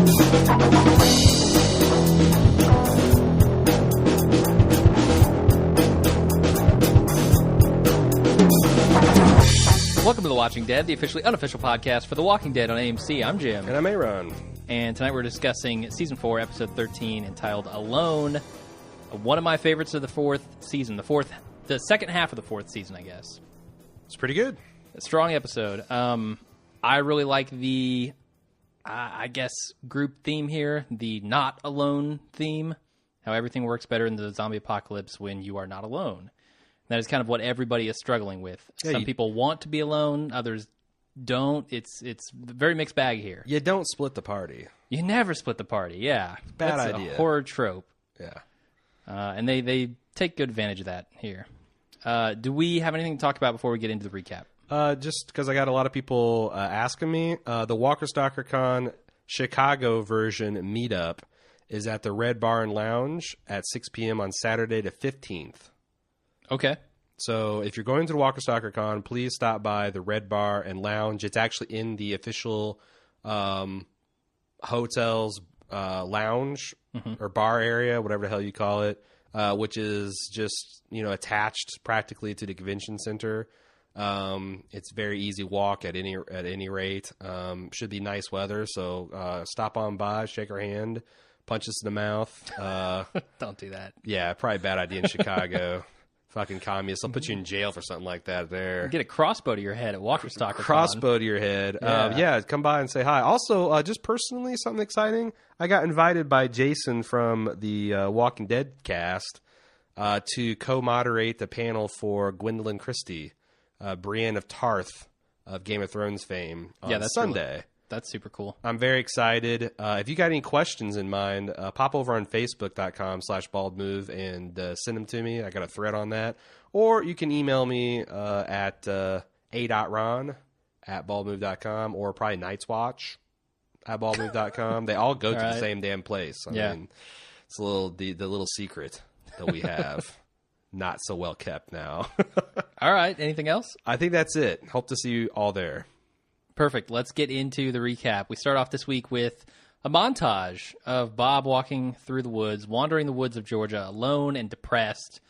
Welcome to The Watching Dead, the officially unofficial podcast for The Walking Dead on AMC. I'm Jim. And I'm Aaron. And tonight we're discussing Season 4, Episode 13, entitled Alone. One of my favorites of the fourth season. The second half of the fourth season, I guess. It's pretty good. A strong episode. I really like the, I guess, group theme here. The not alone theme. How everything works better in the zombie apocalypse when you are not alone. That is kind of what everybody is struggling with. Yeah, Some people want to be alone, others don't. It's a very mixed bag here. You don't split the party. You never split the party, yeah. Bad That's idea. A horror trope. Yeah. And they take good advantage of that here. Do we have anything to talk about before we get into the recap? Just because I got a lot of people asking me, the Walker Stalker Con Chicago version meetup is at the Red Barn Lounge at 6 p.m. on Saturday the 15th. Okay. So if you're going to the Walker Stalker Con, please stop by the Red Bar and Lounge. It's actually in the official hotel's lounge or bar area, whatever the hell you call it, which is just, attached practically to the convention center. It's very easy walk at any rate. Should be nice weather, so stop on by, shake our hand, punch us in the mouth. Don't do that. Yeah, probably a bad idea in Chicago. Fucking communists. They'll put you in jail for something like that there. Get a crossbow to your head at Walker Stalker. Crossbow to your head. Yeah. Come by and say hi. Also, just personally, something exciting. I got invited by Jason from the Walking Dead cast to co-moderate the panel for Gwendolyn Christie, Brienne of Tarth of Game of Thrones fame on that's Sunday. That's super cool. I'm very excited. If you got any questions in mind, pop over on Facebook.com/baldmove and send them to me. I got a thread on that. Or you can email me at a.ron@baldmove.com or probably nightswatch@baldmove.com. They all go to the same damn place. I mean, it's a little the little secret that we have. Not so well kept now. All right. Anything else? I think that's it. Hope to see you all there. Perfect. Let's get into the recap. We start off this week with a montage of Bob walking through the woods, wandering the woods of Georgia, alone and depressed,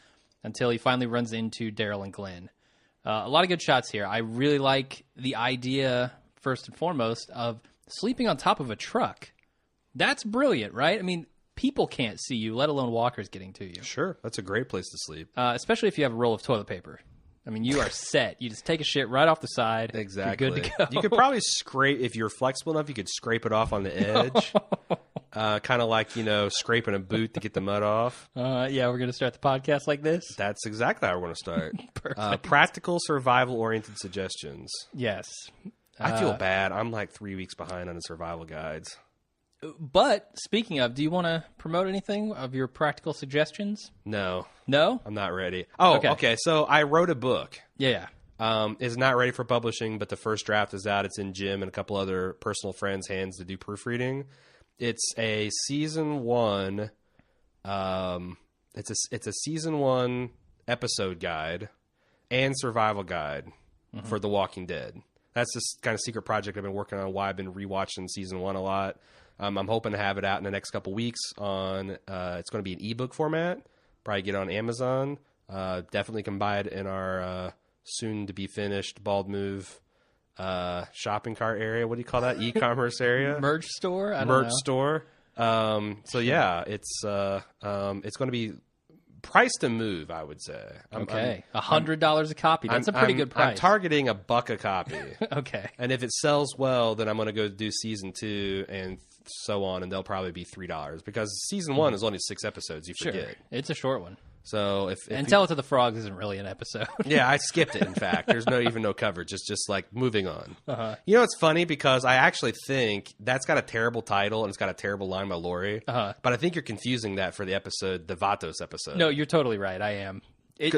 until he finally runs into Daryl and Glenn. A lot of good shots here. I really like the idea, first and foremost, of sleeping on top of a truck. That's brilliant, right? I mean, people can't see you, let alone walkers getting to you. Sure. That's a great place to sleep. Especially if you have a roll of toilet paper. I mean, you are set. You just take a shit right off the side. Exactly. You're good to go. You could probably scrape, if you're flexible enough, you could scrape it off on the edge. Kind of like, scraping a boot to get the mud off. Yeah, we're going to start the podcast like this? That's exactly how we're going to start. Perfect. Practical, survival-oriented suggestions. Yes. I feel bad. I'm like 3 weeks behind on the survival guides. But, speaking of, do you want to promote anything of your practical suggestions? No. No? I'm not ready. Oh, okay. So I wrote a book. Yeah. It's not ready for publishing, but the first draft is out. It's in Jim and a couple other personal friends' hands to do proofreading. It's a season one. It's a season one episode guide and survival guide for The Walking Dead. That's this kind of secret project I've been working on. Why I've been rewatching season one a lot. I'm hoping to have it out in the next couple weeks on. It's going to be an ebook format. Probably get it on Amazon. Definitely can buy it in our soon to be finished Bald Move shopping cart area. What do you call that? E-commerce area? Merch store? I don't Merch know. store. So yeah, it's going to be price to move, I would say. Okay. $100 a copy. That's a pretty good price. I'm targeting $1 a copy. Okay. And if it sells well, then I'm going to go do season 2 and so on, and they'll probably be $3 because season 1 is only 6 episodes. You forget. Sure. It's a short one. So if Tell It to the Frogs isn't really an episode. Yeah, I skipped it. In fact, there's no coverage. It's just like moving on. Uh-huh. It's funny because I actually think that's got a terrible title and it's got a terrible line by Lori. Uh-huh. But I think you're confusing that for the episode, the Vatos episode. No, you're totally right. I am.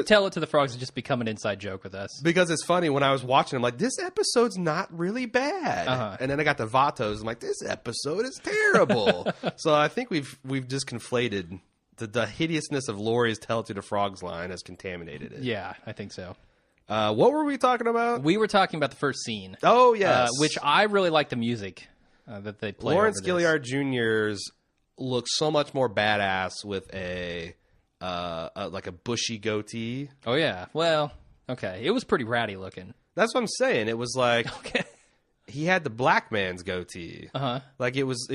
Tell It to the Frogs has just become an inside joke with us. Because it's funny, when I was watching, I'm like, this episode's not really bad. Uh-huh. And then I got the Vatos, I'm like, this episode is terrible. So I think we've just conflated the hideousness of Lori's Tell It to the Frogs line has contaminated it. Yeah, I think so. What were we talking about? We were talking about the first scene. Oh, yes. Which I really like the music that they play. Lawrence over this. Gilliard Jr.'s looks so much more badass with a like a bushy goatee. Oh yeah. Well, okay. It was pretty ratty looking. That's what I'm saying. It was like Okay. he had the black man's goatee. Like it was.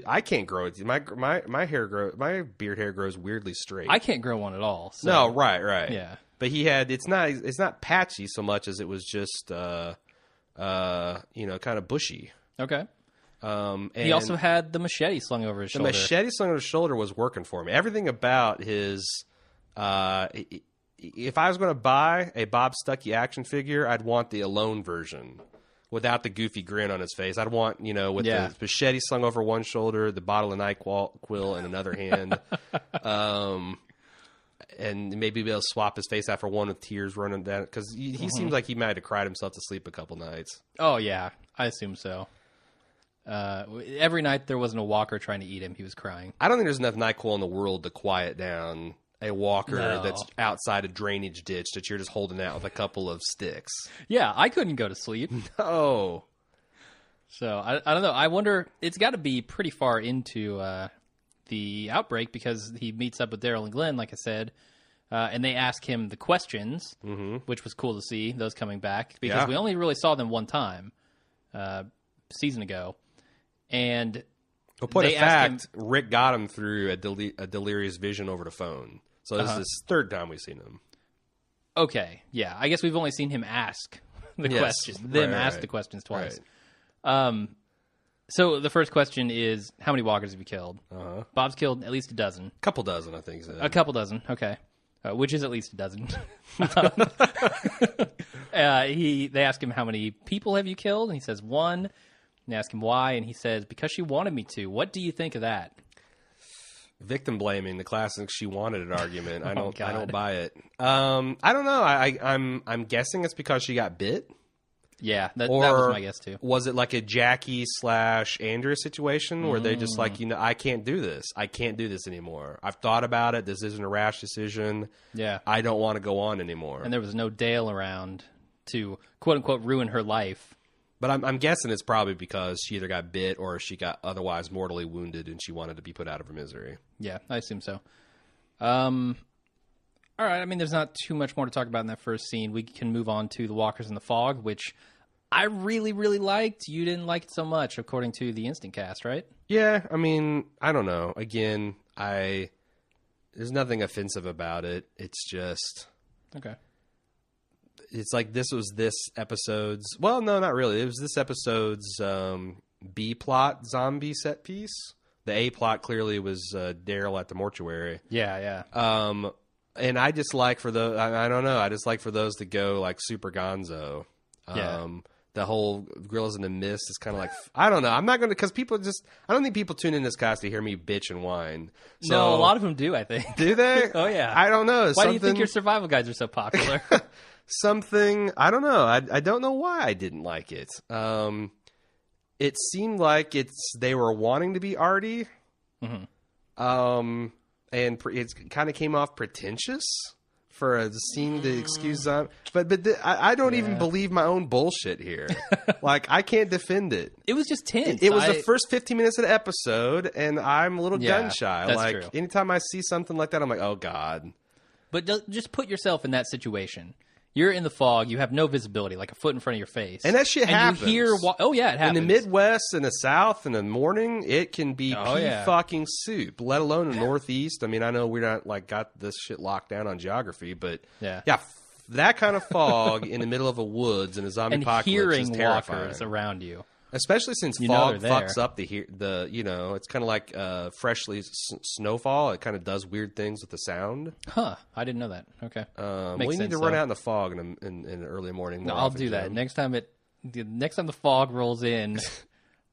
I can't grow it. My beard hair grows weirdly straight. I can't grow one at all. So. No, right. Yeah. But he had. It's not patchy so much as it was just kind of bushy. Okay. And He also had the machete slung over his shoulder. The machete slung over his shoulder was working for me. Everything about his. If I was going to buy a Bob Stuckey action figure, I'd want the Alone version without the goofy grin on his face. I'd want, with the machete slung over one shoulder, the bottle of NyQuil in another hand, and maybe be able to swap his face out for one with tears running down. Because he seems like he might have cried himself to sleep a couple nights. Oh, yeah. I assume so. Every night there wasn't a walker trying to eat him, he was crying. I don't think there's enough NyQuil in the world to quiet down a walker that's outside a drainage ditch that you're just holding out with a couple of sticks. Yeah, I couldn't go to sleep. No. So, I don't know. I wonder, it's got to be pretty far into the outbreak because he meets up with Daryl and Glenn, like I said, and they ask him the questions, which was cool to see, those coming back, because we only really saw them one time, season ago. And well, put a fact, Rick got him through a delirious vision over the phone. So this is his third time we've seen him. Okay, yeah. I guess we've only seen him ask the questions. Ask the questions twice. Right. So the first question is, how many walkers have you killed? Bob's killed at least a dozen. A couple dozen, I think. A couple dozen, okay. Which is at least a dozen. They ask him, how many people have you killed? And he says, one. And they ask him why, and he says, because she wanted me to. What do you think of that? Victim blaming, the classic "she wanted it" argument. I don't buy it. I don't know. I'm guessing it's because she got bit. Yeah, that was my guess too. Was it like a Jackie / Andrea situation where they just like, I can't do this. I can't do this anymore. I've thought about it. This isn't a rash decision. Yeah, I don't want to go on anymore. And there was no Dale around to quote unquote ruin her life. But I'm guessing it's probably because she either got bit or she got otherwise mortally wounded and she wanted to be put out of her misery. Yeah, I assume so. All right, I mean, there's not too much more to talk about in that first scene. We can move on to the Walkers in the Fog, which I really, really liked. You didn't like it so much, according to the Instant Cast, right? Yeah, I mean, I don't know. Again, there's nothing offensive about it. It's just... Okay. It's like this was this episode's... Well, no, not really. It was this episode's B-plot zombie set piece. The A-plot clearly was Daryl at the mortuary. Yeah. And I just like for those... I don't know. I just like for those to go like super gonzo. The whole Gorillas in the Mist is kind of like... I don't know. I'm not going to... Because people just... I don't think people tune in this cast to hear me bitch and whine. So, no, a lot of them do, I think. Do they? Oh, yeah. I don't know. Why do you think your survival guides are so popular? I don't know. I don't know why I didn't like it. It seemed like they were wanting to be arty. And it kind of came off pretentious for a scene to excuse them. But I don't even believe my own bullshit here. Like, I can't defend it. It was just tense. It was the first 15 minutes of the episode, and I'm a little gun shy. That's like, true. Anytime I see something like that, I'm like, oh, God. But just put yourself in that situation. You're in the fog. You have no visibility, like a foot in front of your face. And that shit happens. You hear, it happens. In the Midwest, in the South, in the morning, it can be fucking soup, let alone the Northeast. I mean, I know we're not, like, got this shit locked down on geography, but that kind of fog in the middle of a woods in a zombie apocalypse is terrifying. Walkers around you. Especially since fog fucks up the it's kind of like freshly snowfall. It kind of does weird things with the sound. Huh. I didn't know that. Okay. We need to run out in the fog in the early morning. No, I'll do that. Next time the fog rolls in,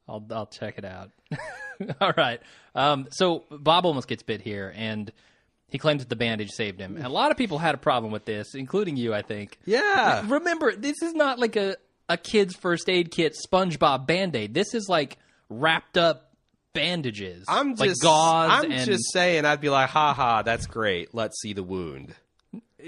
I'll check it out. All right. So Bob almost gets bit here, and he claims that the bandage saved him. And a lot of people had a problem with this, including you, I think. Yeah. Remember, this is not like a kid's first aid kit SpongeBob Band-Aid. This is like wrapped up bandages. I'm just saying, I'd be like, ha, that's great. Let's see the wound.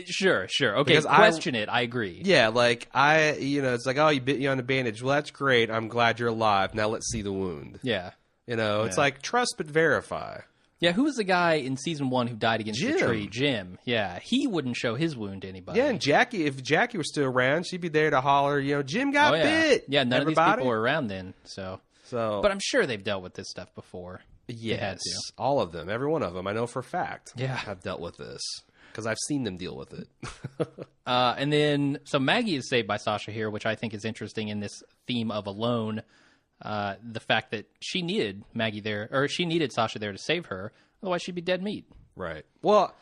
Sure. Okay, Because question it. I agree. Yeah, like it's like, oh, you bit you on the bandage. Well, that's great. I'm glad you're alive. Now let's see the wound. Yeah. It's like trust but verify. Yeah, who was the guy in season 1 who died against the Jim. tree? Jim. Yeah, he wouldn't show his wound to anybody. Yeah, and Jackie, if Jackie was still around, she'd be there to holler, Jim got bit. Yeah, none Everybody. of these people were around then, so. But I'm sure they've dealt with this stuff before. Yes, all of them, every one of them. I know for a fact. Yeah. I've dealt with this because I've seen them deal with it. And then, so Maggie is saved by Sasha here, which I think is interesting in this theme of alone. The fact that she needed Maggie there, or she needed Sasha there to save her, otherwise she'd be dead meat. Right. Well,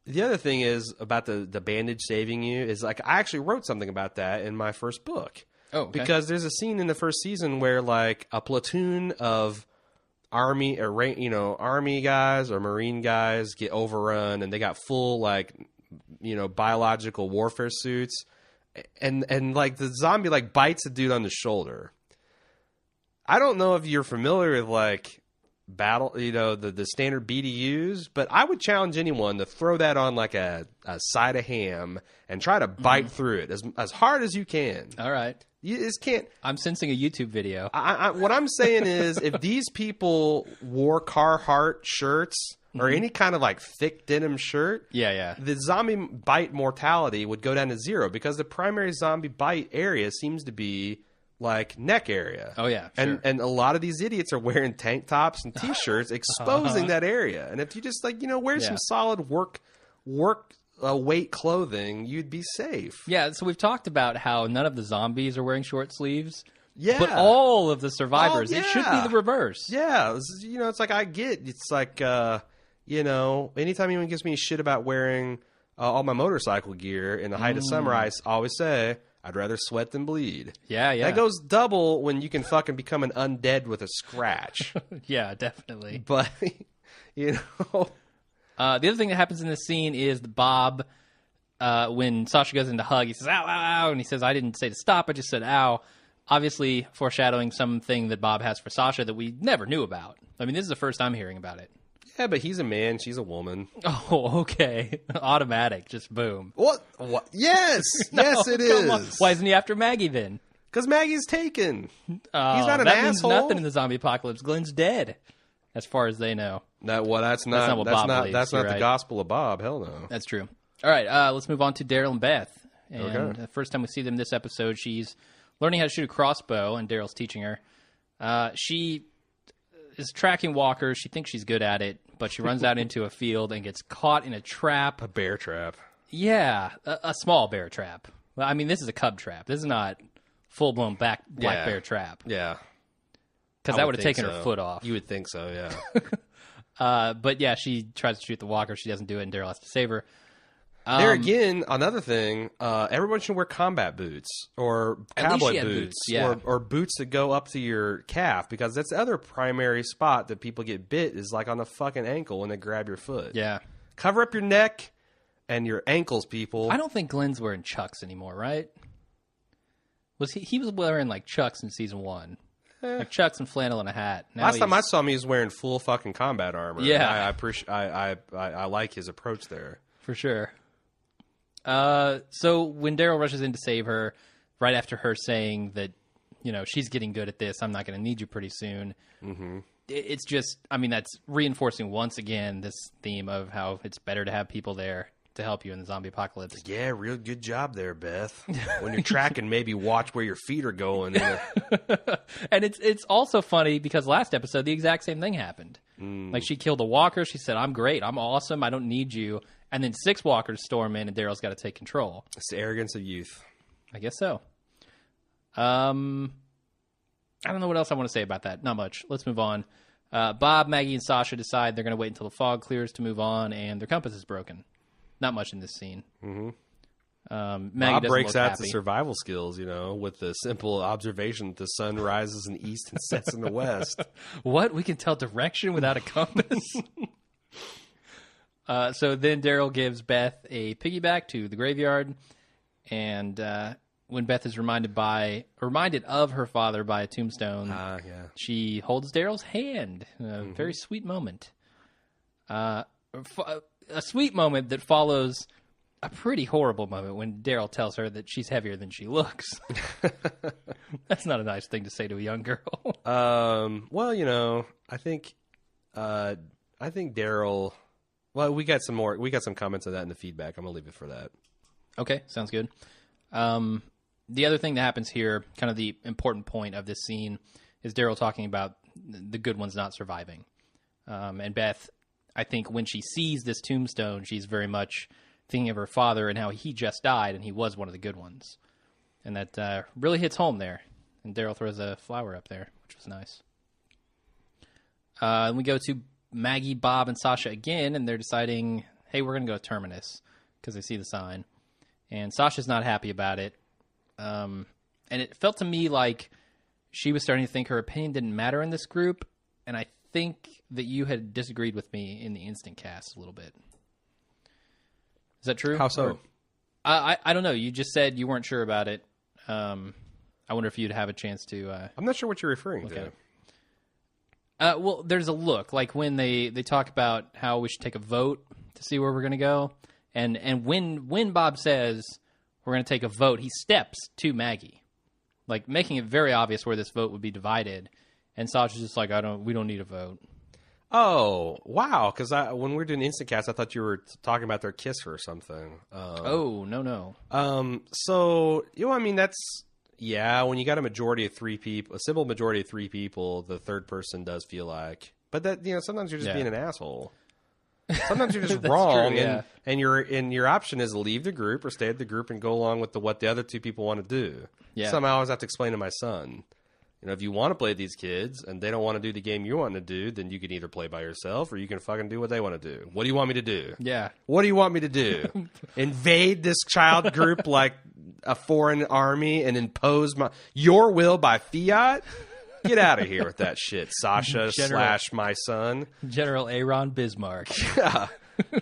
the other thing is about the bandage saving you is like I actually wrote something about that in my first book. Oh, okay. Because there's a scene in the first season where like a platoon of army guys or marine guys get overrun and they got full like biological warfare suits and like the zombie like bites a dude on the shoulder. I don't know if you're familiar with like battle, the standard BDUs, but I would challenge anyone to throw that on like a side of ham and try to bite through it as hard as you can. All right. You just can't. I'm sensing a YouTube video. What I'm saying is if these people wore Carhartt shirts or any kind of like thick denim shirt, the zombie bite mortality would go down to 0 because the primary zombie bite area seems to be like neck area. Oh yeah, sure. And a lot of these idiots are wearing tank tops and t-shirts exposing that area. And if you just like wear some solid work weight clothing, you'd be safe. Yeah, so we've talked about how none of the zombies are wearing short sleeves. Yeah, but all of the survivors, it should be the reverse. Yeah, it's like it's like anytime anyone gives me shit about wearing all my motorcycle gear in the height of summer, I always say I'd rather sweat than bleed. Yeah. That goes double when you can fucking become an undead with a scratch. Yeah, definitely. But, the other thing that happens in this scene is Bob, when Sasha goes in to hug, he says, ow, ow, ow, and he says, I didn't say to stop, I just said, ow. Obviously foreshadowing something that Bob has for Sasha that we never knew about. I mean, this is the first I'm hearing about it. Yeah, but he's a man. She's a woman. Oh, okay. Automatic. Just boom. What? Yes. Yes, it is. On. Why isn't he after Maggie then? Because Maggie's taken. He's not an asshole. That means nothing in the zombie apocalypse. Glenn's dead, as far as they know. That's not the gospel of Bob. Hell no. That's true. All right. Let's move on to Daryl and Beth. And the first time we see them this episode, she's learning how to shoot a crossbow, and Daryl's teaching her. She is tracking walkers. She thinks she's good at it, but she runs out into a field and gets caught in a trap. A bear trap. Yeah, a small bear trap. Well, I mean, this is a cub trap. This is not full-blown black bear trap. Yeah. Because that would have taken her foot off. You would think so, yeah. But yeah, she tries to shoot the walker. She doesn't do it, and Daryl has to save her. There again, another thing, everyone should wear combat boots or cowboy boots or boots that go up to your calf, because that's the other primary spot that people get bit is like on the fucking ankle when they grab your foot. Yeah. Cover up your neck and your ankles, people. I don't think Glenn's wearing Chucks anymore, right? Was he was wearing like Chucks in season 1. Like Chucks and flannel and a hat. Last time I saw him, he was wearing full fucking combat armor. Yeah. I appreciate I like his approach there. For sure. So when Daryl rushes in to save her, right after her saying that, she's getting good at this, I'm not going to need you pretty soon. Mm-hmm. It's just, I mean, that's reinforcing once again this theme of how it's better to have people there to help you in the zombie apocalypse. Yeah, real good job there, Beth. When you're tracking, maybe watch where your feet are going. And it's also funny because last episode, the exact same thing happened. Like she killed a walker. She said, I'm great. I'm awesome. I don't need you. And then 6 walkers storm in, and Daryl's got to take control. It's the arrogance of youth. I guess so. I don't know what else I want to say about that. Not much. Let's move on. Bob, Maggie, and Sasha decide they're going to wait until the fog clears to move on, and their compass is broken. Not much in this scene. Mm-hmm. Maggie Bob breaks out happy. the survival skills, with the simple observation that the sun rises in the east and sets in the west. What? We can tell direction without a compass? So then Daryl gives Beth a piggyback to the graveyard, and when Beth is reminded of her father by a tombstone, she holds Daryl's hand. A very sweet moment. A sweet moment that follows a pretty horrible moment when Daryl tells her that she's heavier than she looks. That's not a nice thing to say to a young girl. Well, I think Daryl. Well, we got some comments on that in the feedback. I'm gonna leave it for that. Okay, sounds good. The other thing that happens here, kind of the important point of this scene, is Daryl talking about the good ones not surviving. And Beth, I think when she sees this tombstone, she's very much thinking of her father and how he just died and he was one of the good ones. And that really hits home there. And Daryl throws a flower up there, which was nice. And we go to Maggie, Bob, and Sasha again, and they're deciding, hey, we're going to go to Terminus because they see the sign. And Sasha's not happy about it. And it felt to me like she was starting to think her opinion didn't matter in this group. And I think that you had disagreed with me in the instant cast a little bit. Is that true? How so? Or, I don't know. You just said you weren't sure about it. I wonder if you'd have a chance to... I'm not sure what you're referring to. Well, there's a look. Like when they talk about how we should take a vote to see where we're going to go. And when Bob says we're going to take a vote, he steps to Maggie. Like making it very obvious where this vote would be divided. And Sasha's just like, we don't need a vote. Oh, wow. Because when we were doing Instacast, I thought you were talking about their kiss or something. No. So, I mean, that's, when you got a majority of three people, a simple majority of three people, the third person does feel like, but that, sometimes you're just being an asshole. Sometimes you're just wrong. True, and your option is leave the group or stay at the group and go along with what the other two people want to do. Yeah. Somehow I always have to explain to my son, if you want to play these kids and they don't want to do the game you want to do, then you can either play by yourself or you can fucking do what they want to do. What do you want me to do? Yeah. What do you want me to do? Invade this child group like a foreign army and impose your will by fiat? Get out of here with that shit, Sasha / my son. General Aaron Bismarck. Yeah.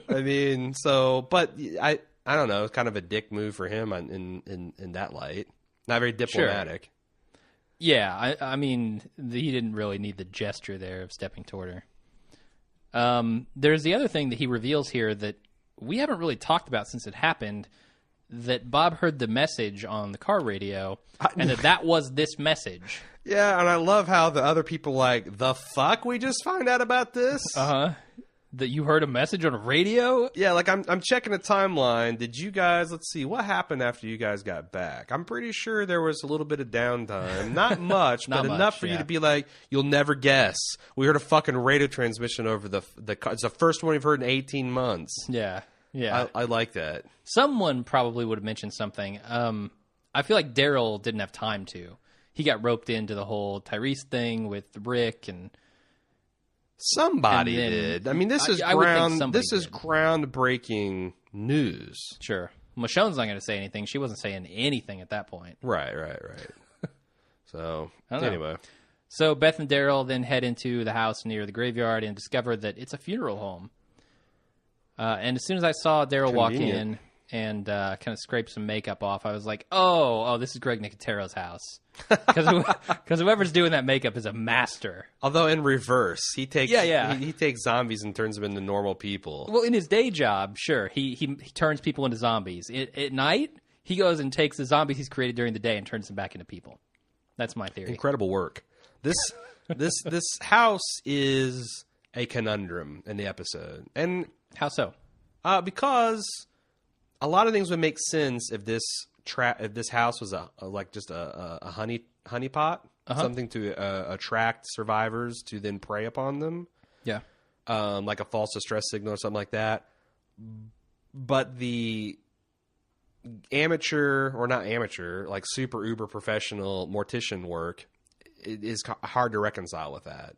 I mean, but I don't know. It's kind of a dick move for him in that light. Not very diplomatic. Sure. Yeah, I mean, he didn't really need the gesture there of stepping toward her. There's the other thing that he reveals here that we haven't really talked about since it happened, that Bob heard the message on the car radio, and that was this message. Yeah, and I love how the other people like, the fuck we just find out about this? Uh-huh. That you heard a message on a radio? Yeah, like I'm checking the timeline. Did you guys, let's see, what happened after you guys got back? I'm pretty sure there was a little bit of downtime. Not much, but enough for you to be like, you'll never guess. We heard a fucking radio transmission over the it's the first one we've heard in 18 months. Yeah. Yeah. I like that. Someone probably would have mentioned something. I feel like Daryl didn't have time to. He got roped into the whole Tyrese thing with Rick and... Somebody did. I mean, this is groundbreaking news. Sure. Michonne's not going to say anything. She wasn't saying anything at that point. Right. So, anyway. So Beth and Daryl then head into the house near the graveyard and discover that it's a funeral home. And as soon as I saw Daryl walk in and kind of scrape some makeup off, I was like, oh, this is Greg Nicotero's house. Because whoever's doing that makeup is a master. Although in reverse, he takes he takes zombies and turns them into normal people. Well, in his day job, sure, he turns people into zombies. At night, he goes and takes the zombies he's created during the day and turns them back into people. That's my theory. Incredible work. This house is a conundrum in the episode, and how so? Because a lot of things would make sense if this house was just a honey pot, something to attract survivors to then prey upon them. Yeah, like a false distress signal or something like that. But the amateur or not amateur, like super uber professional mortician work, it is hard to reconcile with that.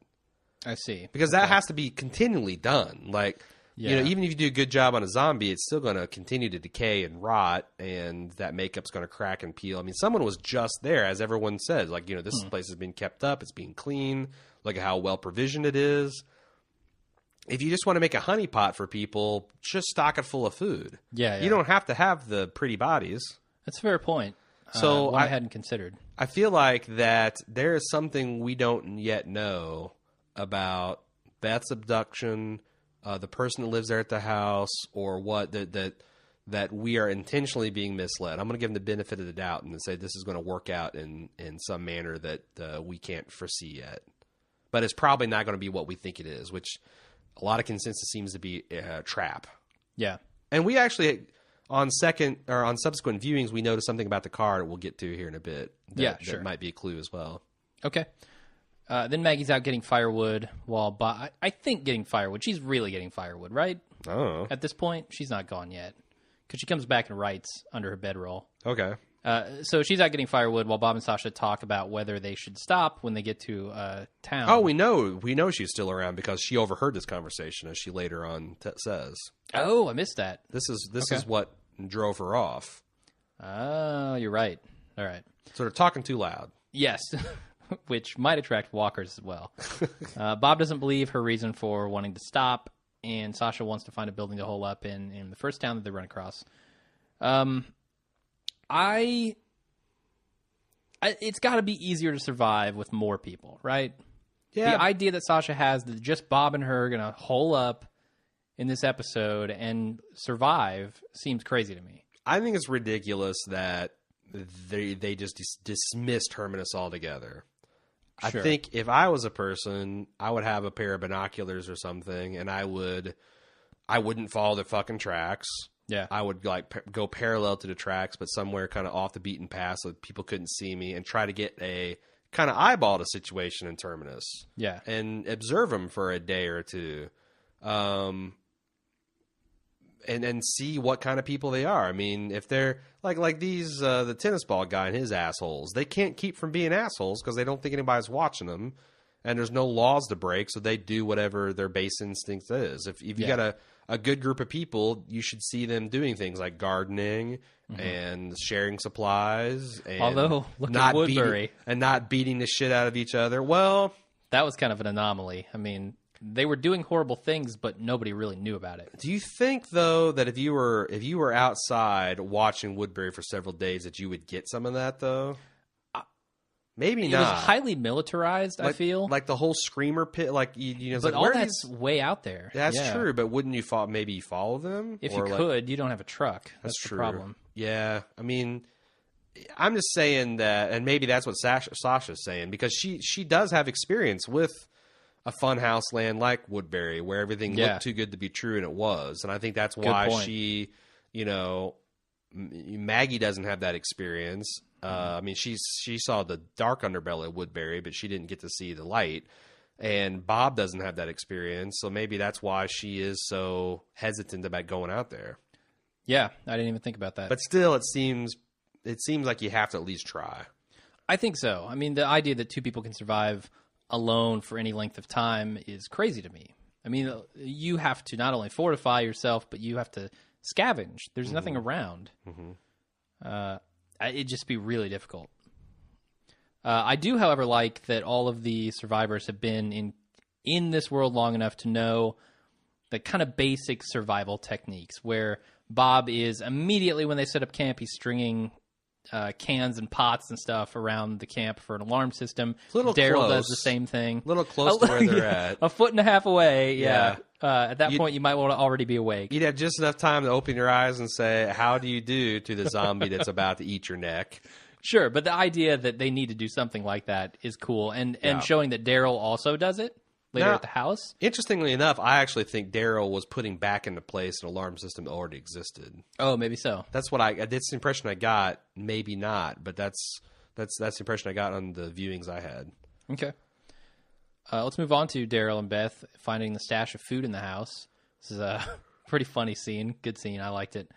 I see, because that has to be continually done. Like. Yeah. Even if you do a good job on a zombie, it's still going to continue to decay and rot, and that makeup's going to crack and peel. I mean, someone was just there, as everyone says. Like, this place is being kept up. It's being clean. Look at how well provisioned it is. If you just want to make a honeypot for people, just stock it full of food. Yeah. You don't have to have the pretty bodies. That's a fair point. So I hadn't considered. I feel like that there is something we don't yet know about Beth's abduction, the person that lives there at the house, or what that that we are intentionally being misled. I'm going to give them the benefit of the doubt and say this is going to work out in some manner that we can't foresee yet. But it's probably not going to be what we think it is, which a lot of consensus seems to be a trap. Yeah. And we actually, on subsequent viewings, we noticed something about the car that we'll get to here in a bit. That might be a clue as well. Okay. Then Maggie's out getting firewood while Bob... I think getting firewood. She's really getting firewood, right? Oh. At this point, she's not gone yet. Because she comes back and writes under her bedroll. Okay. So she's out getting firewood while Bob and Sasha talk about whether they should stop when they get to town. Oh, we know she's still around because she overheard this conversation, as she later on says. Oh, I missed that. This is what drove her off. Oh, you're right. All right. So they're talking too loud. Yes, which might attract walkers as well. Bob doesn't believe her reason for wanting to stop, and Sasha wants to find a building to hole up in the first town that they run across. It's got to be easier to survive with more people, right? Yeah. The idea that Sasha has that just Bob and her are going to hole up in this episode and survive seems crazy to me. I think it's ridiculous that they just dismissed Terminus altogether. Sure. I think if I was a person, I would have a pair of binoculars or something, and I wouldn't follow the fucking tracks. Yeah. I would go parallel to the tracks, but somewhere kind of off the beaten path so that people couldn't see me, and try to get a kind of eyeball the situation in Terminus. Yeah. And observe them for a day or two. And see what kind of people they are. I mean, if they're like these, the tennis ball guy and his assholes, they can't keep from being assholes because they don't think anybody's watching them, and there's no laws to break, so they do whatever their base instinct is. If you got a good group of people, you should see them doing things like gardening and sharing supplies. And although, look at Woodbury. Not beating the shit out of each other. Well, that was kind of an anomaly. I mean, they were doing horrible things, but nobody really knew about it. Do you think, though, that if you were outside watching Woodbury for several days, that you would get some of that, though? Maybe not. It was highly militarized, I feel. Like the whole screamer pit, but like, all that's way out there. That's true, but wouldn't you follow them? If you could, you don't have a truck. That's true. The problem. Yeah, I mean, I'm just saying that, and maybe that's what Sasha's saying, because she does have experience with a funhouse land like Woodbury, where everything looked too good to be true, and it was. And I think that's why she, Maggie doesn't have that experience. I mean, she saw the dark underbelly of Woodbury, but she didn't get to see the light. And Bob doesn't have that experience, so maybe that's why she is so hesitant about going out there. Yeah, I didn't even think about that. But still, it seems like you have to at least try. I think so. I mean, the idea that two people can survive alone for any length of time is crazy to me. I mean, you have to not only fortify yourself, but you have to scavenge. There's nothing around. It'd just be really difficult. I do, however, like that all of the survivors have been in this world long enough to know the kind of basic survival techniques, where Bob is immediately when they set up camp, he's stringing cans and pots and stuff around the camp for an alarm system. Daryl does the same thing. A little close to where they're at. A foot and a half away, yeah. At that point, you might want to already be awake. You'd have just enough time to open your eyes and say, how do you do to the zombie that's about to eat your neck? Sure, but the idea that they need to do something like that is cool, and showing that Daryl also does it later at the house. Interestingly enough, I actually think Daryl was putting back into place an alarm system that already existed. Oh, maybe so. That's what that's the impression I got. Maybe not, but that's the impression I got on the viewings I had. Okay. Let's move on to Daryl and Beth finding the stash of food in the house. This is a pretty funny scene. Good scene. I liked it.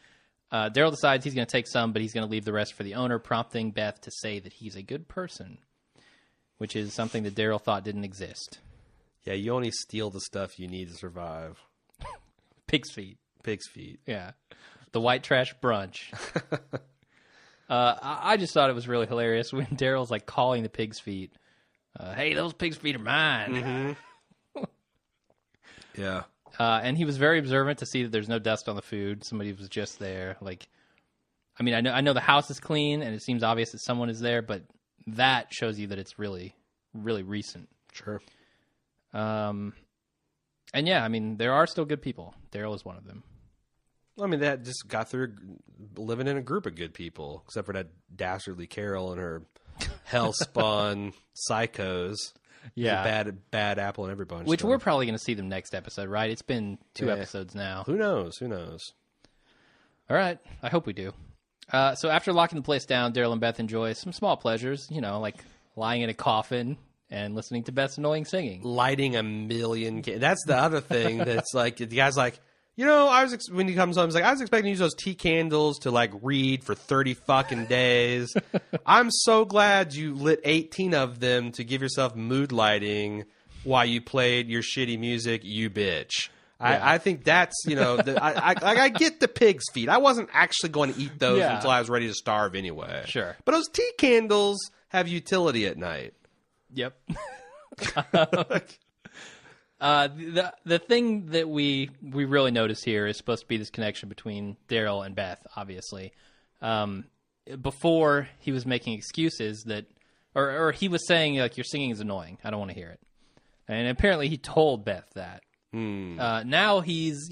Daryl decides he's going to take some, but he's going to leave the rest for the owner, prompting Beth to say that he's a good person, which is something that Daryl thought didn't exist. Yeah, you only steal the stuff you need to survive. Pig's feet. Pig's feet. Yeah. The white trash brunch. I just thought it was really hilarious when Daryl's like calling the pig's feet. Hey, those pig's feet are mine. Yeah. And he was very observant to see that there's no dust on the food. Somebody was just there. Like, I mean, I know the house is clean and it seems obvious that someone is there, but that shows you that it's really, really recent. Sure. And yeah, I mean, there are still good people. Daryl is one of them. I mean, that just got through living in a group of good people, except for that dastardly Carol and her hell-spawn psychos. Yeah. Bad apple in every bunch. Which we're probably going to see them next episode, right? It's been 2 episodes now. Who knows? All right. I hope we do. So after locking the place down, Daryl and Beth enjoy some small pleasures, like lying in a coffin and listening to Beth's annoying singing. Lighting a million... That's the other thing that's like, the guy's like, when he comes home, he's like, I was expecting to use those tea candles to, like, read for 30 fucking days. I'm so glad you lit 18 of them to give yourself mood lighting while you played your shitty music, you bitch. Yeah. I think that's, I get the pig's feet. I wasn't actually going to eat those until I was ready to starve anyway. Sure. But those tea candles have utility at night. Yep. The thing that we really notice here is supposed to be this connection between Daryl and Beth, obviously. Before, he was making excuses that, or he was saying, like, your singing is annoying. I don't want to hear it. And apparently he told Beth that. Now he's,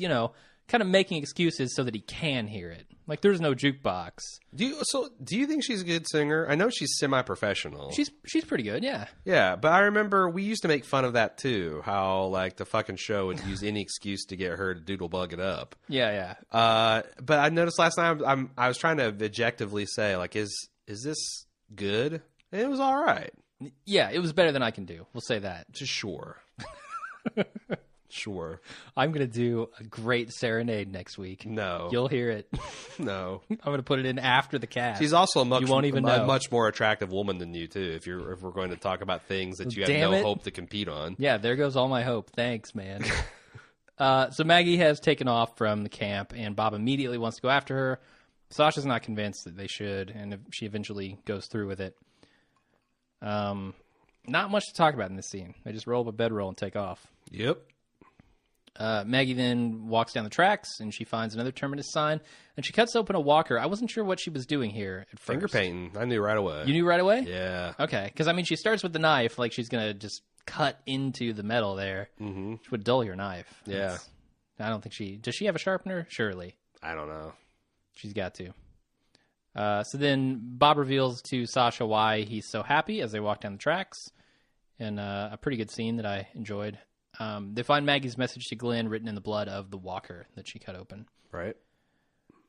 kind of making excuses so that he can hear it. Like, there's no jukebox. Do you think she's a good singer? I know she's semi-professional. She's pretty good, yeah. Yeah, but I remember we used to make fun of that too. How like the fucking show would use any excuse to get her to doodle-bug it up. Yeah. But I noticed last night I was trying to objectively say, like, is this good? And it was all right. Yeah, it was better than I can do. We'll say that. Just sure. Sure. I'm going to do a great serenade next week. No. You'll hear it. No. I'm going to put it in after the cast. She's also a much more attractive woman than you, too, if we're going to talk about things that you have no hope to compete on. Yeah, there goes all my hope. Thanks, man. So Maggie has taken off from the camp, and Bob immediately wants to go after her. Sasha's not convinced that they should, and she eventually goes through with it. Not much to talk about in this scene. They just roll up a bedroll and take off. Yep. Maggie then walks down the tracks, and she finds another terminus sign, and she cuts open a walker. I wasn't sure what she was doing here at first. Finger painting. I knew right away. You knew right away? Yeah. Okay, because, she starts with the knife, like she's going to just cut into the metal there, which would dull your knife. Yeah. I don't think does she have a sharpener? Surely. I don't know. She's got to. So then Bob reveals to Sasha why he's so happy as they walk down the tracks, and a pretty good scene that I enjoyed. They find Maggie's message to Glenn written in the blood of the walker that she cut open. Right.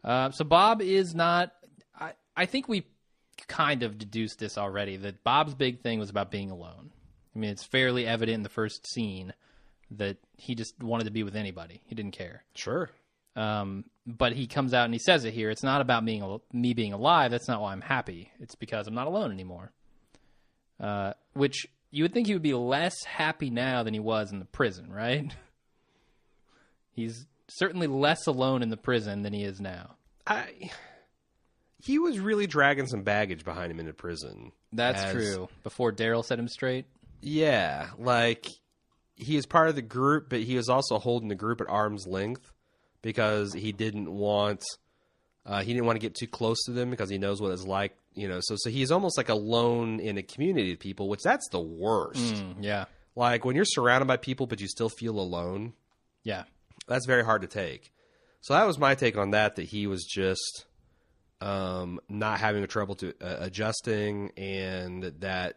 So Bob is not... I think we kind of deduced this already, that Bob's big thing was about being alone. It's fairly evident in the first scene that he just wanted to be with anybody. He didn't care. Sure. But he comes out and he says it here. It's not about me being alive. That's not why I'm happy. It's because I'm not alone anymore. Which... You would think he would be less happy now than he was in the prison, right? He's certainly less alone in the prison than he is now. He was really dragging some baggage behind him into prison. That's true. Before Daryl set him straight? Yeah. Like, he is part of the group, but he was also holding the group at arm's length because he didn't want to get too close to them because he knows what it's like. So he's almost like alone in a community of people, which that's the worst. Yeah. Like when you're surrounded by people, but you still feel alone. Yeah. That's very hard to take. So that was my take on that he was just not having a trouble to adjusting, and that,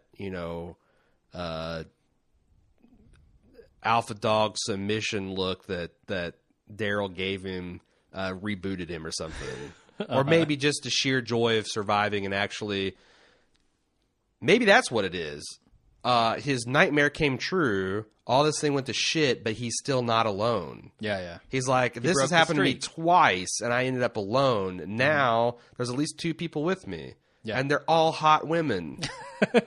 alpha dog submission look that Daryl gave him rebooted him or something. Or maybe just the sheer joy of surviving and actually... Maybe that's what it is. His nightmare came true. All this thing went to shit, but he's still not alone. Yeah. He's like, this has happened to me twice, and I ended up alone. Now, there's at least 2 people with me. Yeah. And they're all hot women.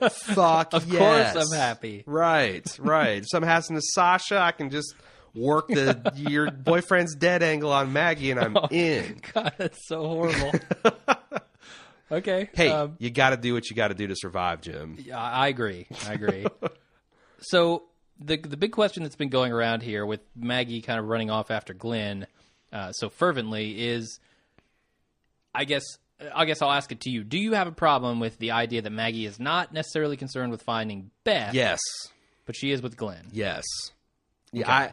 Fuck of yes. Of course I'm happy. Right. If something happens to Sasha, I can just... work your boyfriend's dead angle on Maggie, and I'm in. God, that's so horrible. Okay. Hey, you got to do what you got to do to survive, Jim. I agree. So the big question that's been going around here with Maggie kind of running off after Glenn so fervently is, I guess I'll ask it to you. Do you have a problem with the idea that Maggie is not necessarily concerned with finding Beth? Yes. But she is with Glenn? Yes. Okay. Yeah.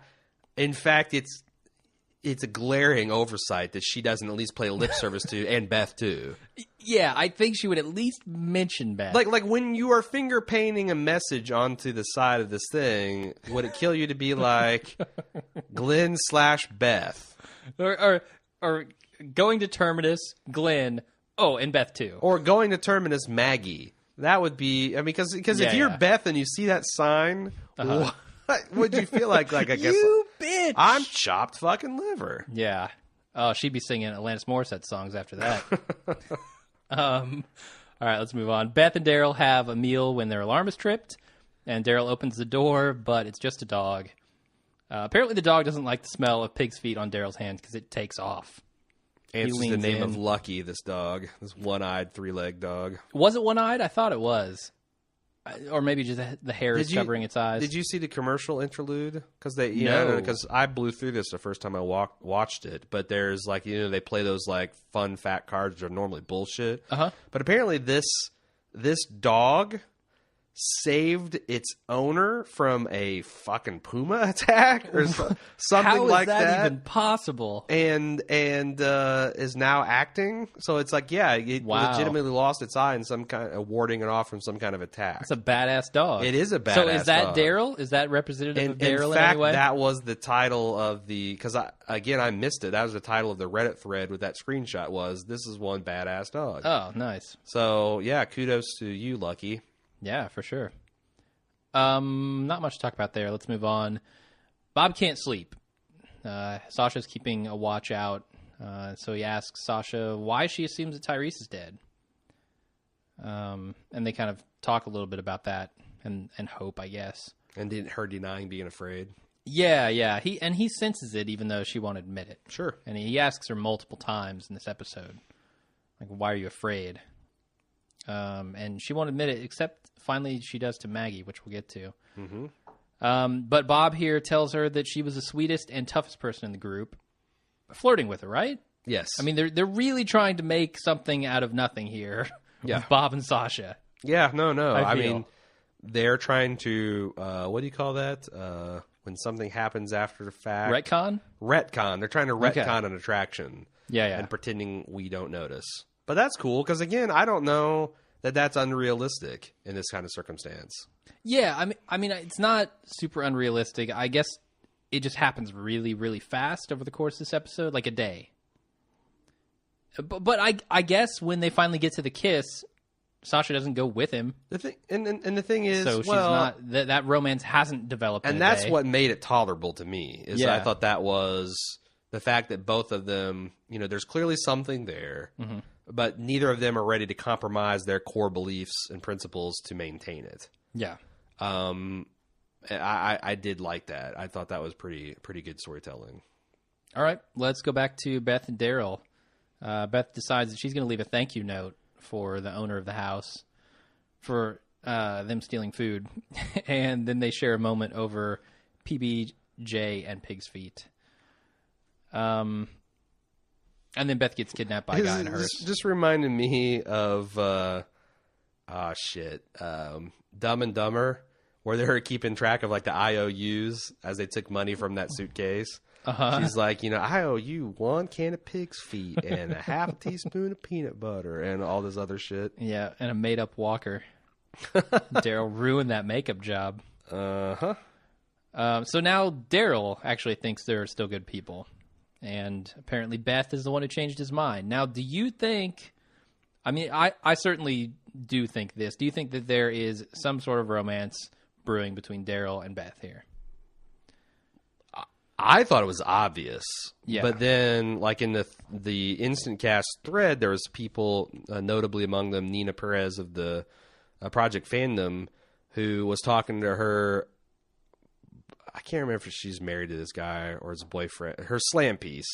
In fact, it's a glaring oversight that she doesn't at least play lip service to, and Beth too. Yeah, I think she would at least mention Beth. Like when you are finger painting a message onto the side of this thing, would it kill you to be like Glenn/Beth? Or going to Terminus, Glenn, and Beth too. Or going to Terminus, Maggie. That would be, I mean, because if you're Beth and you see that sign, what would you feel like? Like, I guess, you bitch! I'm chopped fucking liver. Yeah. Oh, she'd be singing Alanis Morissette songs after that. All right, let's move on. Beth and Daryl have a meal when their alarm is tripped, and Daryl opens the door, but it's just a dog. Apparently, the dog doesn't like the smell of pig's feet on Daryl's hands because it takes off. Answers the name of Lucky, this dog. This one-eyed, three-legged dog. Was it one-eyed? I thought it was. Or maybe just the hair is covering its eyes. Did you see the commercial interlude? Because because I blew through this the first time I watched it. But there's like, they play those like fun fact cards that are normally bullshit. But apparently this dog saved its owner from a fucking puma attack or something like that. How is that even possible? And is now acting. So it's like, it legitimately lost its eye in some kind of warding it off from some kind of attack. It's a badass dog. It is a badass dog. So is that Daryl? Is that representative of Daryl in any way? That was the title of because I missed it. That was the title of the Reddit thread with that screenshot was, "This is one badass dog." Oh, nice. So yeah, kudos to you, Lucky. Yeah, for sure. Not much to talk about there. Let's move on. Bob can't sleep. Sasha's keeping a watch out, so he asks Sasha why she assumes that Tyrese is dead. And they kind of talk a little bit about that and hope, I guess. And her denying being afraid. Yeah. He senses it, even though she won't admit it. Sure. And he asks her multiple times in this episode, like, why are you afraid? And she won't admit it, except finally she does to Maggie, which we'll get to. Mm-hmm. But Bob here tells her that she was the sweetest and toughest person in the group, flirting with her, right? Yes. I mean, they're really trying to make something out of nothing here. Yeah. With Bob and Sasha. Yeah, no. I mean, they're trying to, what do you call that? When something happens after the fact. Retcon? Retcon. They're trying to retcon an attraction. Yeah. And pretending we don't notice. But that's cool, because, again, I don't know that that's unrealistic in this kind of circumstance. Yeah, I mean, it's not super unrealistic. I guess it just happens really, really fast over the course of this episode, like a day. But I guess when they finally get to the kiss, Sasha doesn't go with him. The thing, and the thing is, so she's not that romance hasn't developed. And that's what made it tolerable to me. I thought that was the fact that both of them, there's clearly something there. Mm-hmm. But neither of them are ready to compromise their core beliefs and principles to maintain it. Yeah. I did like that. I thought that was pretty good storytelling. All right, let's go back to Beth and Daryl. Beth decides that she's going to leave a thank you note for the owner of the house for them stealing food. And then they share a moment over PBJ and Pig's Feet. And then Beth gets kidnapped by a guy in a hearse. Just reminded me of, Dumb and Dumber, where they were keeping track of like the IOUs as they took money from that suitcase. She's like, I owe you 1 can of pig's feet and a half a teaspoon of peanut butter and all this other shit. Yeah, and a made-up walker. Daryl ruined that makeup job. So now Daryl actually thinks they're still good people. And apparently Beth is the one who changed his mind. Now, do you think... I mean, I certainly do think this. Do you think that there is some sort of romance brewing between Daryl and Beth here? I thought it was obvious. Yeah. But then, like in the Instant Cast thread, there was people, notably among them Nina Perez of the Project Fandom, who was talking to her... I can't remember if she's married to this guy or his boyfriend. Her slam piece.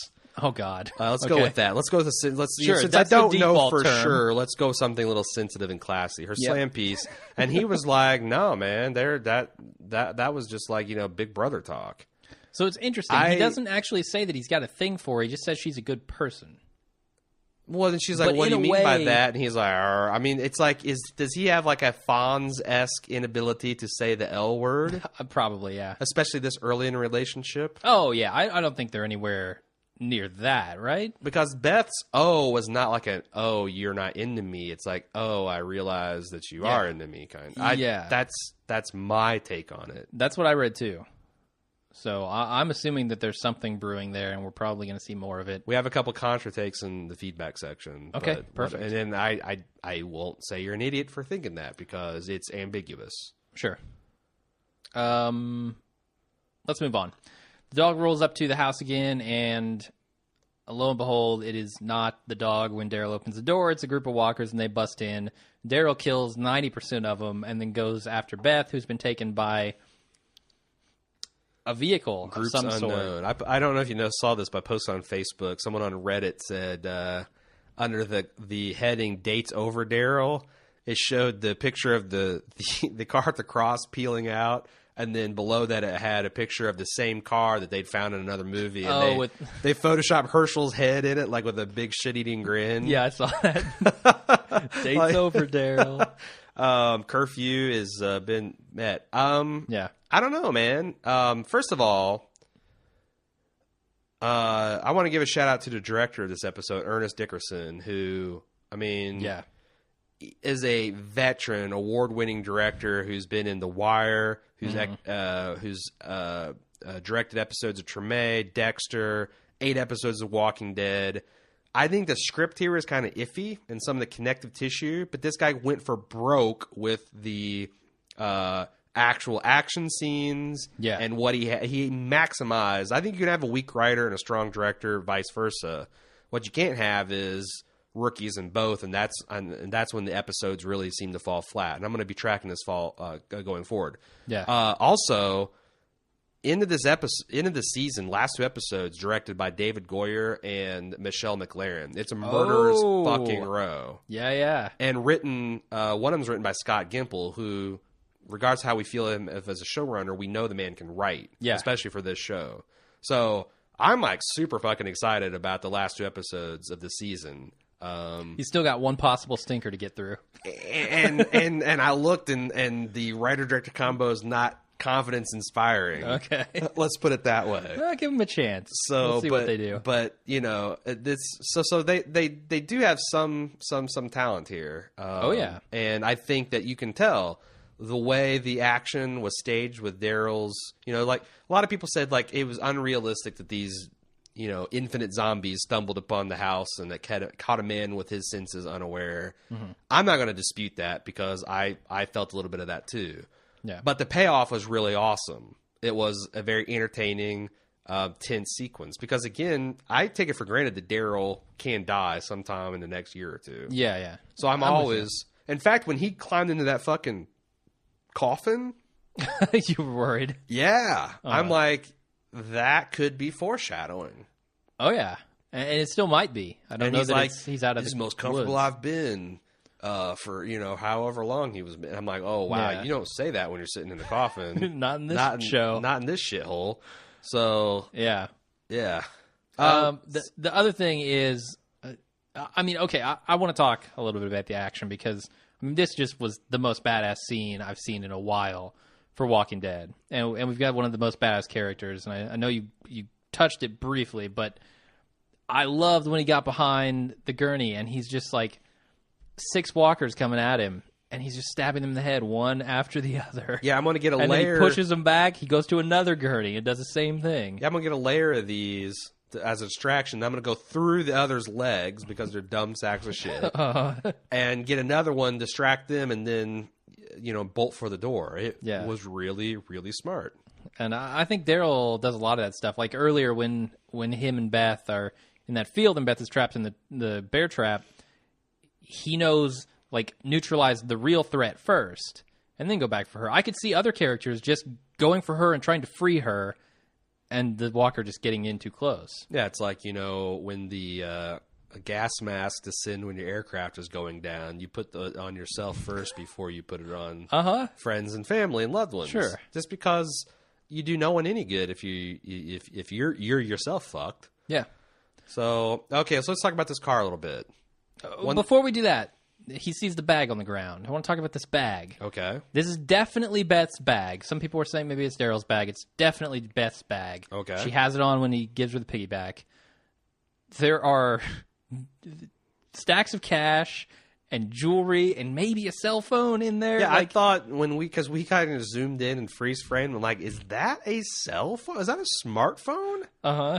Oh God. Let's go with that. Let's go with since I don't know for sure. Let's go something a little sensitive and classy. Her slam piece, and he was like, "No, man, that was just like Big Brother talk." So it's interesting. He doesn't actually say that he's got a thing for her. He just says she's a good person. Well, then she's like, "What do you mean by that?" And he's like, "I mean, it's like, does he have like a Fonz-esque inability to say the L word?" Probably, yeah. Especially this early in a relationship. Oh yeah, I don't think they're anywhere near that, right? Because Beth's "oh" was not like an "oh, you're not into me." It's like, "Oh, I realize that you are into me." That's my take on it. That's what I read too. So I'm assuming that there's something brewing there, and we're probably going to see more of it. We have a couple contra takes in the feedback section. Okay, perfect. And then I won't say you're an idiot for thinking that because it's ambiguous. Sure. Let's move on. The dog rolls up to the house again, and lo and behold, it is not the dog when Daryl opens the door. It's a group of walkers, and they bust in. Daryl kills 90% of them and then goes after Beth, who's been taken by a vehicle Groups of some unknown. sort. I don't know if you saw this, but I posted on Facebook. Someone on Reddit said under the heading "Dates Over Daryl," it showed the picture of the car at the cross peeling out, and then below that it had a picture of the same car that they'd found in another movie. And they photoshopped Herschel's head in it, like with a big shit-eating grin. Yeah, I saw that. Dates over Daryl. Curfew has been met. Yeah. I don't know, man. First of all, I want to give a shout out to the director of this episode, Ernest Dickerson, who, is a veteran, award-winning director who's been in The Wire, who's directed episodes of Treme, Dexter, 8 episodes of Walking Dead. I think the script here is kind of iffy and some of the connective tissue, but this guy went for broke with the actual action scenes and what he maximized. I think you can have a weak writer and a strong director, vice versa. What you can't have is rookies in both, and that's when the episodes really seem to fall flat. And I'm going to be tracking this going forward. Yeah. Also, into the season, last 2 episodes directed by David Goyer and Michelle McLaren. It's a murderer's fucking row. Yeah. And written, one of them's written by Scott Gimple, who, regardless of how we feel him as a showrunner, we know the man can write, especially for this show. So I'm like super fucking excited about the last 2 episodes of the season. He's still got one possible stinker to get through. And I looked, and the writer-director combo is not confidence inspiring. Okay. Let's put it that way. Well, give them a chance. So we'll see what they do. But they do have some talent here. And I think that you can tell the way the action was staged with Daryl's, like a lot of people said, like it was unrealistic that these, infinite zombies stumbled upon the house and that caught him in with his senses unaware. Mm-hmm. I'm not going to dispute that because I felt a little bit of that too. Yeah. But the payoff was really awesome. It was a very entertaining, tense sequence. Because, again, I take it for granted that Daryl can die sometime in the next year or two. Yeah. So I'm always... In fact, when he climbed into that fucking coffin... You were worried. Yeah. I'm like, that could be foreshadowing. Oh, yeah. And it still might be. I don't know that he's out of this the is the most comfortable woods. I've been... for however long he was. I'm like, oh wow, Yeah. You don't say that when you're sitting in the coffin. Not in this show. Not in this shithole. So yeah. The other thing is, I want to talk a little bit about the action because this just was the most badass scene I've seen in a while for Walking Dead, and we've got one of the most badass characters. And I know you touched it briefly, but I loved when he got behind the gurney and he's just like 6 walkers coming at him, and he's just stabbing them in the head one after the other. Yeah, I'm going to get a and layer. And he pushes them back. He goes to another gurney and does the same thing. Yeah, I'm going to get a layer of these as a distraction. I'm going to go through the other's legs because they're dumb sacks of shit, and get another one, distract them, and then bolt for the door. It was really, really smart. And I think Daryl does a lot of that stuff. Like earlier when him and Beth are in that field and Beth is trapped in the bear trap, he knows, like, neutralize the real threat first and then go back for her. I could see other characters just going for her and trying to free her and the walker just getting in too close. Yeah, it's like, when the gas mask to send when your aircraft is going down, you put on yourself first before you put it on friends and family and loved ones. Sure. Just because you do no one any good if you're yourself fucked. Yeah. So, okay, so let's talk about this car a little bit. Before we do that, he sees the bag on the ground. I want to talk about this bag. Okay. This is definitely Beth's bag. Some people were saying maybe it's Daryl's bag. It's definitely Beth's bag. Okay. She has it on when he gives her the piggyback. there are stacks of cash and jewelry and maybe a cell phone in there. Yeah, I thought because we kind of zoomed in and freeze framed, I'm like, is that a cell phone? Is that a smartphone? Uh-huh.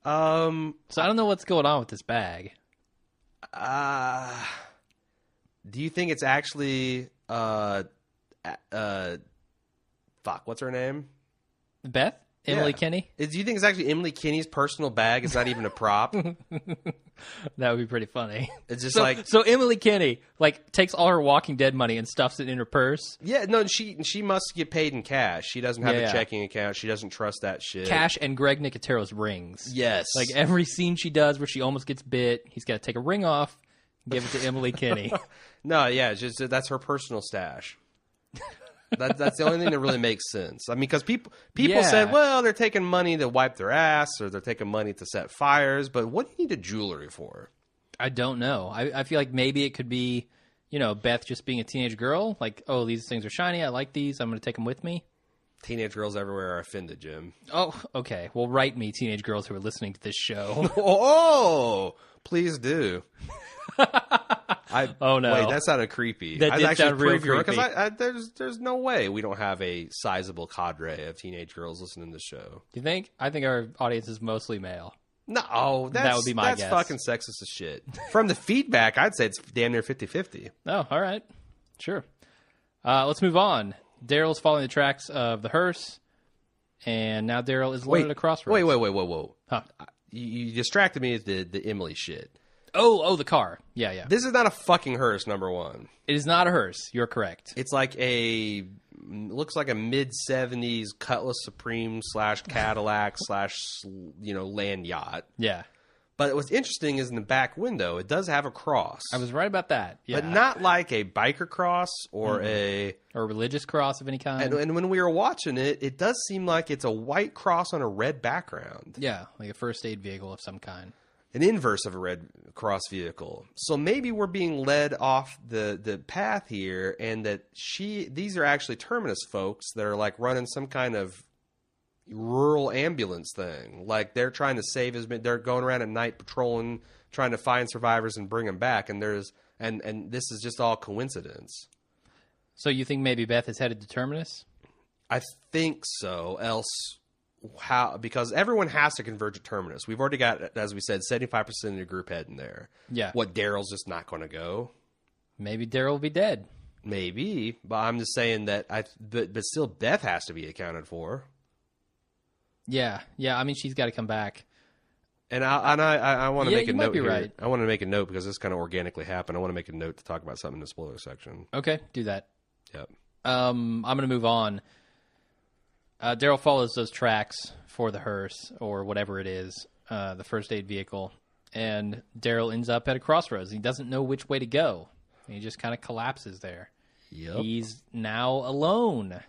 So I don't know what's going on with this bag. Do you think it's actually fuck, what's her name? Beth? Emily Kinney? Do you think it's actually Emily Kinney's personal bag? It's not even a prop. That would be pretty funny. It's just so Emily Kinney takes all her Walking Dead money and stuffs it in her purse. Yeah, no, she must get paid in cash. She doesn't have a checking account. She doesn't trust that shit. Cash and Greg Nicotero's rings. Yes. Like every scene she does where she almost gets bit, he's got to take a ring off, give it to Emily Kinney. No, yeah, it's just that's her personal stash. That's the only thing that really makes sense. I mean, because people said, well, they're taking money to wipe their ass or they're taking money to set fires, but what do you need a jewelry for? I don't know. I feel like maybe it could be, Beth just being a teenage girl. Like, oh, these things are shiny. I like these. I'm going to take them with me. Teenage girls everywhere are offended, Jim. Oh, okay. Well, write me, teenage girls who are listening to this show. Oh, please do. Oh no! Wait, that sounded creepy. That did sound real creepy. Because there's no way we don't have a sizable cadre of teenage girls listening to the show. Do you think? I think our audience is mostly male. No, that would be my guess. That's fucking sexist as shit. From the feedback, I'd say it's damn near 50-50. Oh, all right, sure. Let's move on. Daryl's following the tracks of the hearse, and now Daryl is loaded at a crossroads. Wait. Huh? You distracted me with the Emily shit. Oh, the car. Yeah. This is not a fucking hearse, number one. It is not a hearse. You're correct. It's like looks like a mid-70s Cutlass Supreme / Cadillac / land yacht. Yeah. But what's interesting is in the back window, it does have a cross. I was right about that. Yeah. But not like a biker cross or a religious cross of any kind. And when we were watching it, it does seem like it's a white cross on a red background. Yeah, like a first aid vehicle of some kind. An inverse of a red cross vehicle. So maybe we're being led off the path here, and that these are actually Terminus folks that are like running some kind of rural ambulance thing. Like they're trying to they're going around at night patrolling, trying to find survivors and bring them back. And and this is just all coincidence. So you think maybe Beth is headed to Terminus? I think so. Else. Because everyone has to converge at Terminus. We've already got, as we said, 75% of the group heading there. Yeah. What, Daryl's just not going to go? Maybe Daryl will be dead. Maybe, but I'm just saying that but still Beth has to be accounted for. Yeah. I mean, she's got to come back. And I want to make a note here. Right. I want to make a note because this kind of organically happened. I want to make a note to talk about something in the spoiler section. Okay, do that. Yep. I'm going to move on. Daryl follows those tracks for the hearse or whatever it is, the first aid vehicle, and Daryl ends up at a crossroads. He doesn't know which way to go. He just kind of collapses there. Yep. He's now alone.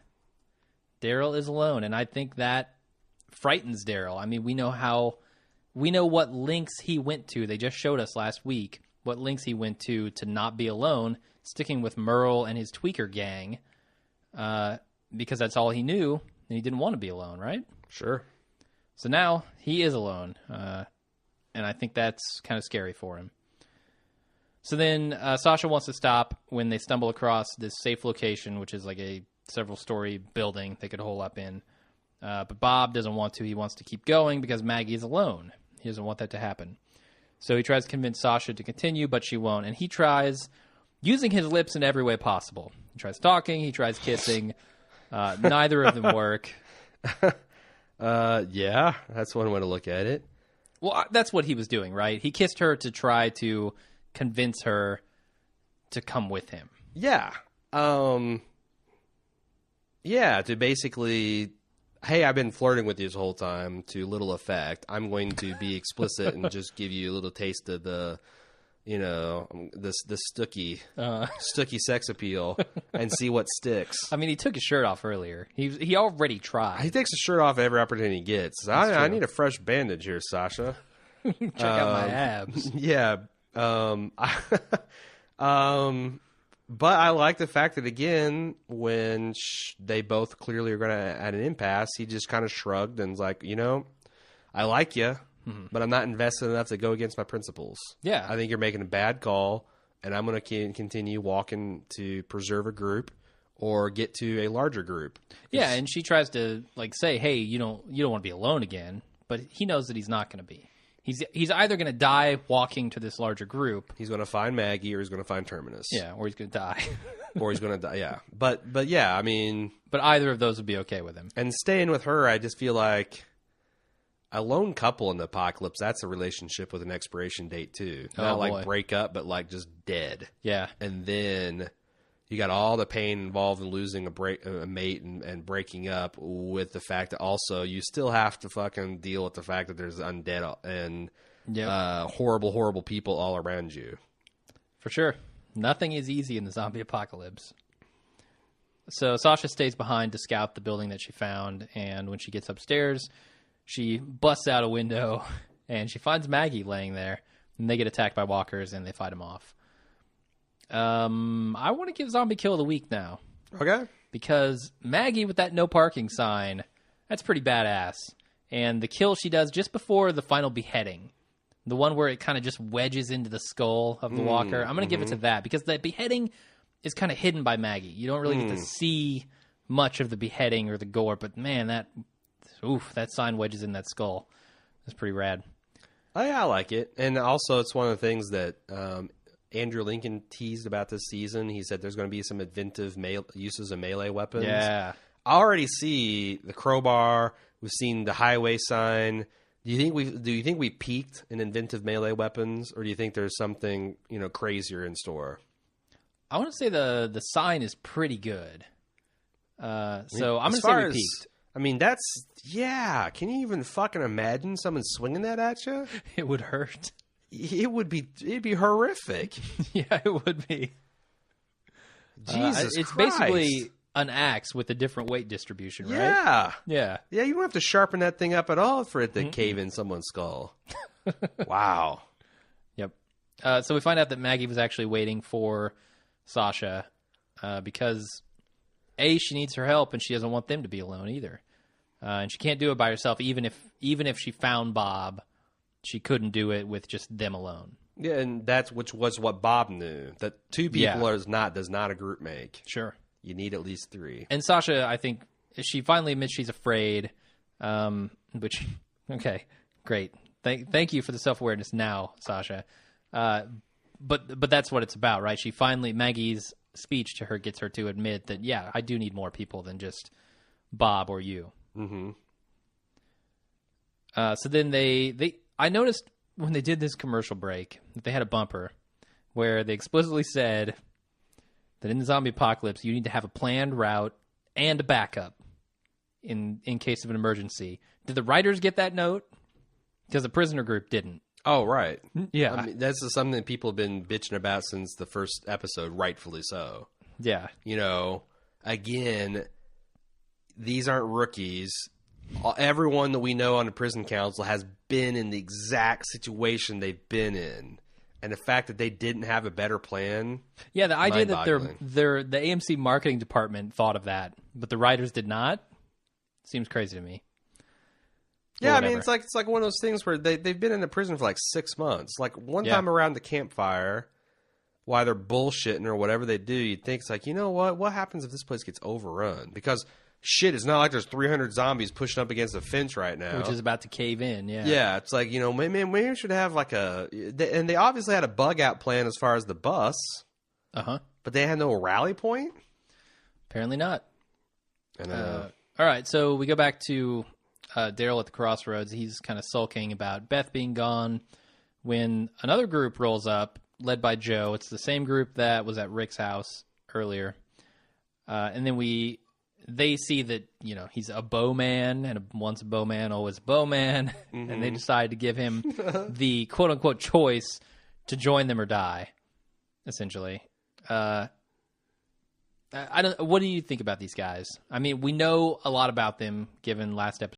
Daryl is alone, and I think that frightens Daryl. I mean, we know what lengths he went to. They just showed us last week what lengths he went to not be alone, sticking with Merle and his tweaker gang, because that's all he knew. And he didn't want to be alone, right? Sure. So now he is alone, and I think that's kind of scary for him. So then Sasha wants to stop when they stumble across this safe location, which is like a several-story building they could hole up in. But Bob doesn't want to. He wants to keep going because Maggie is alone. He doesn't want that to happen. So he tries to convince Sasha to continue, but she won't. And he tries using his lips in every way possible. He tries talking. He tries kissing. Neither of them work. Yeah, that's one way to look at it. Well, that's what he was doing, right? He kissed her to try to convince her to come with him. Yeah. Yeah, to basically, hey, I've been flirting with you this whole time to little effect. I'm going to be explicit and just give you a little taste of the stooky sex appeal and see what sticks. I mean, he took his shirt off earlier. He already tried. He takes his shirt off every opportunity he gets. I need a fresh bandage here, Sasha. Check out my abs. Yeah. But I like the fact that, again, when they both clearly are going to at an impasse, he just kind of shrugged and was like, I like you. but I'm not invested enough to go against my principles. Yeah. I think you're making a bad call, and I'm going to continue walking to preserve a group or get to a larger group. Yeah, and she tries to like say, "Hey, you don't want to be alone again," but he knows that he's not going to be. He's either going to die walking to this larger group. He's going to find Maggie, or he's going to find Terminus. Yeah, or he's going to die. Or he's going to die. Yeah, but yeah, I mean, but either of those would be okay with him. And staying with her, I just feel like a lone couple in the apocalypse. That's a relationship with an expiration date too. Not like break up, but like just dead. Yeah, and then you got all the pain involved in losing a mate and breaking up, with the fact that also you still have to fucking deal with the fact that there's undead and horrible people all around you. For sure. Nothing is easy in the zombie apocalypse. So Sasha stays behind to scout the building that she found, and when she gets upstairs, she busts out a window, and she finds Maggie laying there, and they get attacked by walkers, and they fight him off. I want to give Zombie Kill of the Week now. Okay. Because Maggie with that no parking sign, that's pretty badass. And the kill she does just before the final beheading, the one where it kind of just wedges into the skull of the walker, I'm going to give it to that. Because that beheading is kind of hidden by Maggie. You don't really get to see much of the beheading or the gore. But man, that sign wedges in that skull. That's pretty rad. Oh, yeah, I like it. And also it's one of the things that Andrew Lincoln teased about this season. He said there's going to be some inventive uses of melee weapons. Yeah. I already see the crowbar. We've seen the highway sign. Do you think we peaked in inventive melee weapons, or do you think there's something crazier in store? I want to say the sign is pretty good. So I'm going to say we peaked. I mean, can you even fucking imagine someone swinging that at you? It would hurt. It'd be horrific. Yeah, it would be. Jesus it's Christ. Basically an axe with a different weight distribution, right? Yeah. Yeah, you don't have to sharpen that thing up at all for it to cave in someone's skull. Wow. Yep. So we find out that Maggie was actually waiting for Sasha because, A, she needs her help, and she doesn't want them to be alone either. And she can't do it by herself, even if she found Bob. She couldn't do it with just them alone. Yeah, and which was what Bob knew. That two people does not a group make. Sure. You need at least three. And Sasha, I think, she finally admits she's afraid, which, okay, great. Thank you for the self-awareness now, Sasha. But that's what it's about, right? Maggie's speech to her gets her to admit that, yeah, I do need more people than just Bob or you. Mm-hmm. So then I noticed when they did this commercial break that they had a bumper where they explicitly said that in the zombie apocalypse, you need to have a planned route and a backup in case of an emergency. Did the writers get that note? Because the prisoner group didn't. Oh, right. Yeah. I mean, that's something that people have been bitching about since the first episode, rightfully so. Yeah. Again, these aren't rookies. Everyone that we know on the prison council has been in the exact situation they've been in. And the fact that they didn't have a better plan. Yeah, the idea that the AMC marketing department thought of that, but the writers did not, seems crazy to me. Yeah, I mean, it's like one of those things where they've been in the prison for like 6 months. Like one time around the campfire, while they're bullshitting or whatever they do, you'd think it's like, you know what? What happens if this place gets overrun? Because shit, it's not like there's 300 zombies pushing up against a fence right now. Which is about to cave in, yeah. Yeah, it's like, maybe we should have like and they obviously had a bug out plan as far as the bus. Uh-huh. But they had no rally point? Apparently not. I know. All right, so we go back to Daryl at the crossroads. He's kind of sulking about Beth being gone when another group rolls up, led by Joe. It's the same group that was at Rick's house earlier. And then they see that, he's a bowman, and once a bowman, always a bowman. Mm-hmm. And they decide to give him the quote-unquote choice to join them or die, essentially. What do you think about these guys? I mean, we know a lot about them, given last episode.